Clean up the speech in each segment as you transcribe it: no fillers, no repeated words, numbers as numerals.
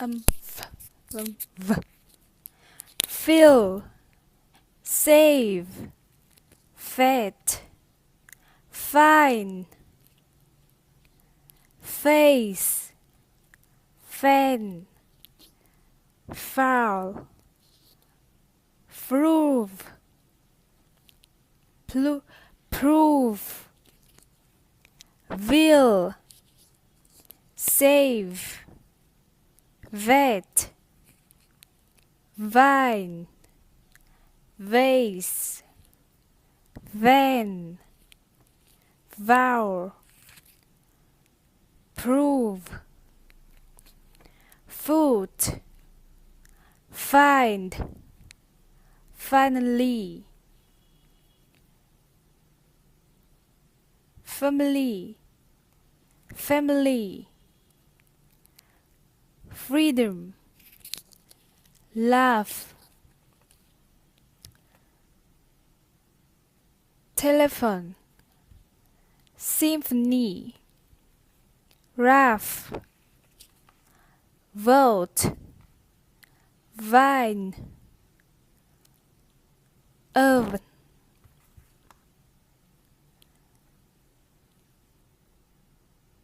v. Fill, save, fat, fine, face, fan, foul, prove, prove, will, save, vet, vine, vase, van, vow, prove, foot, find, finally, family, family, freedom, love, telephone, symphony, rough, vote, vine, oven,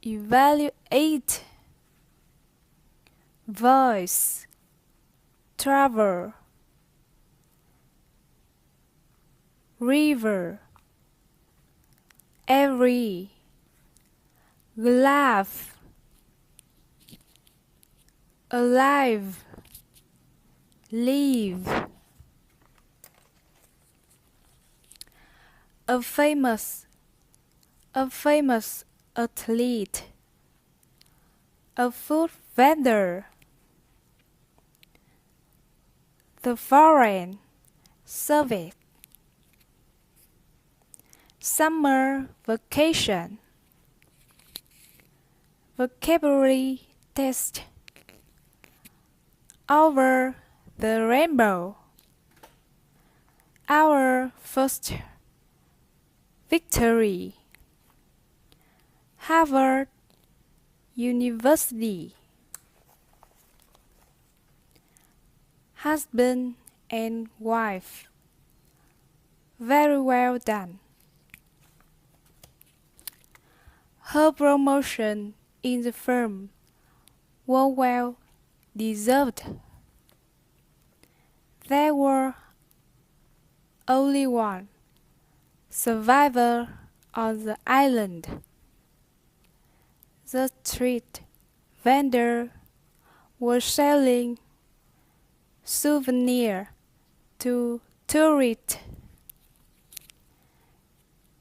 evaluate, voice, travel, river, every, glove, alive, leave, a famous athlete, a food vendor, the foreign Soviet, summer vacation, vocabulary test, over the rainbow, our first victory, Harvard University, husband and wife, very well done. Her promotion in the firm was well deserved. There were only one survivor on the island. The street vendor was selling souvenirs to tourists.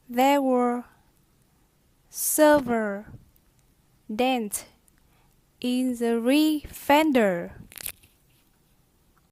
There were several dents in the refender.